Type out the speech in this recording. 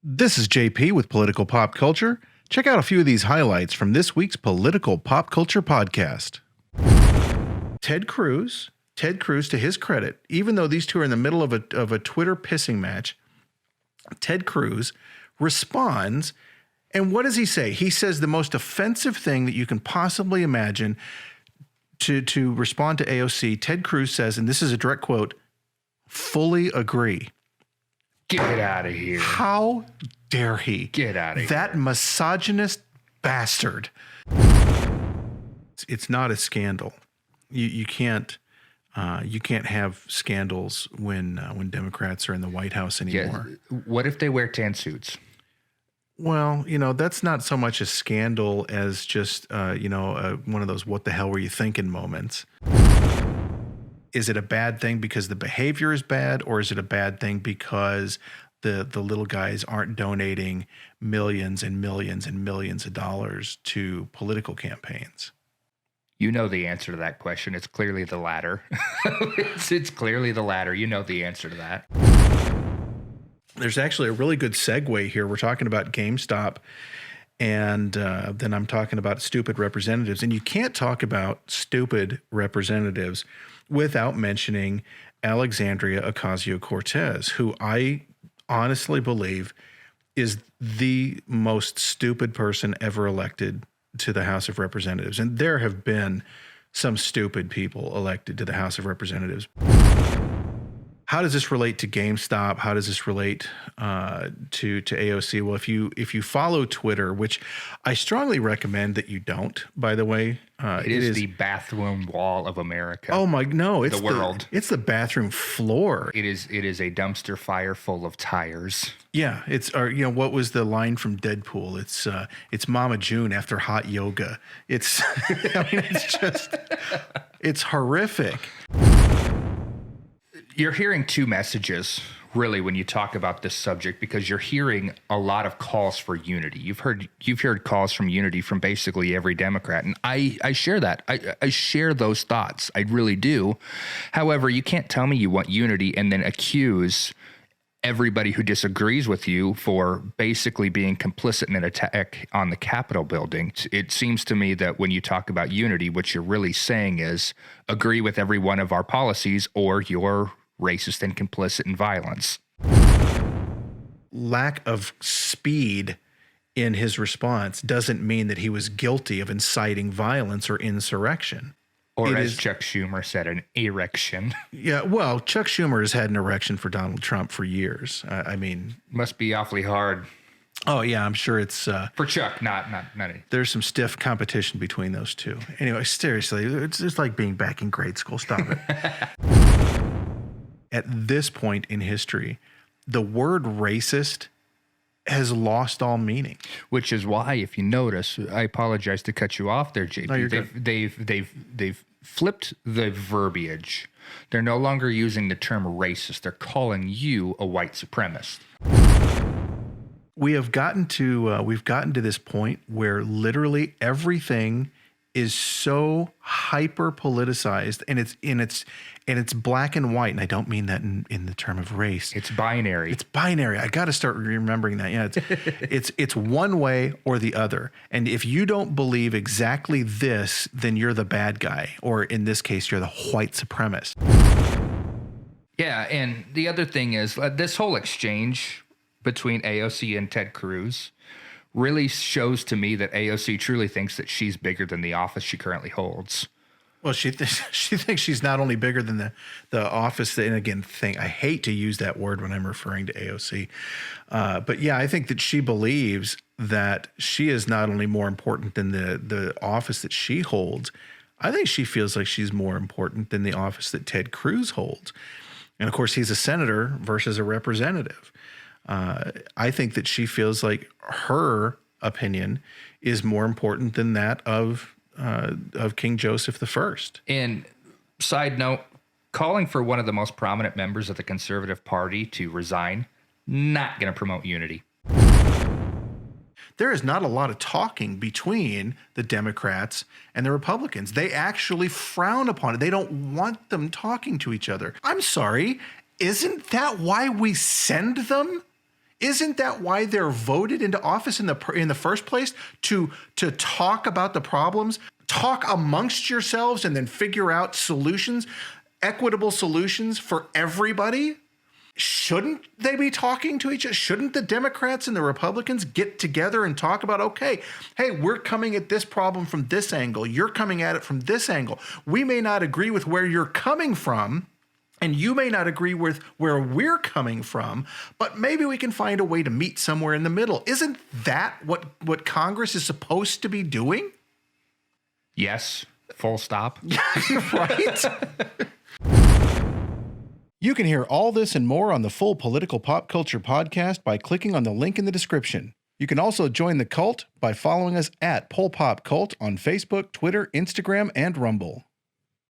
This is JP with Political Pop Culture. Check out a few of these highlights from this week's Political Pop Culture podcast. Ted Cruz, to his credit, even though these two are in the middle of a Twitter pissing match, Ted Cruz responds, and what does he say? He says the most offensive thing that you can possibly imagine to respond to AOC. Ted Cruz says, and this is a direct quote, "Fully agree." Get out of here. How dare he? Get out of here. That misogynist bastard. It's not a scandal. You can't have scandals when Democrats are in the White House anymore. Yeah. What if they wear tan suits? Well, that's not so much a scandal as just one of those "what the hell were you thinking" moments. Is it a bad thing because the behavior is bad, or is it a bad thing because the little guys aren't donating millions and millions and millions of dollars to political campaigns? You know the answer to that question. It's clearly the latter. It's clearly the latter. You know the answer to that. There's actually a really good segue here. We're talking about Gamestop, and then I'm talking about stupid representatives. And you can't talk about stupid representatives without mentioning Alexandria Ocasio-Cortez, who I honestly believe is the most stupid person ever elected to the House of Representatives. And there have been some stupid people elected to the House of Representatives. How does this relate to GameStop? How does this relate to AOC? Well, if you follow Twitter, which I strongly recommend that you don't, by the way. It is the bathroom wall of America. Oh my, no, it's the world. It's the bathroom floor. It is a dumpster fire full of tires. Yeah, what was the line from Deadpool? It's Mama June after hot yoga. It's it's horrific. You're hearing two messages, really, when you talk about this subject, because you're hearing a lot of calls for unity. You've heard calls from unity from basically every Democrat, and I share that. I share those thoughts. I really do. However, you can't tell me you want unity and then accuse everybody who disagrees with you for basically being complicit in an attack on the Capitol building. It seems to me that when you talk about unity, what you're really saying is agree with every one of our policies or you're racist and complicit in violence. Lack of speed in his response doesn't mean that he was guilty of inciting violence or insurrection. Or as Chuck Schumer said, an erection. Yeah, well, Chuck Schumer has had an erection for Donald Trump for years. I mean... Must be awfully hard. Oh, yeah, I'm sure it's... for Chuck, not any. There's some stiff competition between those two. Anyway, seriously, it's just like being back in grade school. Stop it. At this point in history, the word racist has lost all meaning. Which is why, if you notice, I apologize to cut you off there, JP. No, you're good. They've flipped the verbiage. They're no longer using the term racist. They're calling you a white supremacist. We've gotten to this point where literally everything is so hyper politicized, and it's black and white. And I don't mean that in the term of race. It's binary. It's binary. I got to start remembering that. Yeah, it's one way or the other. And if you don't believe exactly this, then you're the bad guy, or in this case, you're the white supremacist. Yeah, and the other thing is this whole exchange between AOC and Ted Cruz really shows to me that AOC truly thinks that she's bigger than the office she currently holds. Well, she thinks she's not only bigger than the office, and again, I hate to use that word when I'm referring to AOC, but yeah, I think that she believes that she is not only more important than the office that she holds. I think she feels like she's more important than the office that Ted Cruz holds. And of course, he's a senator versus a representative. I think that she feels like her opinion is more important than that of King Joseph I. And side note, calling for one of the most prominent members of the Conservative Party to resign, not going to promote unity. There is not a lot of talking between the Democrats and the Republicans. They actually frown upon it. They don't want them talking to each other. I'm sorry. Isn't that why we send them? Isn't that why they're voted into office in the first place? To talk about the problems, talk amongst yourselves, and then figure out solutions, equitable solutions for everybody? Shouldn't they be talking to each other? Shouldn't the Democrats and the Republicans get together and talk about, okay, hey, we're coming at this problem from this angle. You're coming at it from this angle. We may not agree with where you're coming from, and you may not agree with where we're coming from, but maybe we can find a way to meet somewhere in the middle. Isn't that what Congress is supposed to be doing? Yes. Full stop. Right? You can hear all this and more on the full Political Pop Culture podcast by clicking on the link in the description. You can also join the cult by following us at PolPopCult on Facebook, Twitter, Instagram, and Rumble.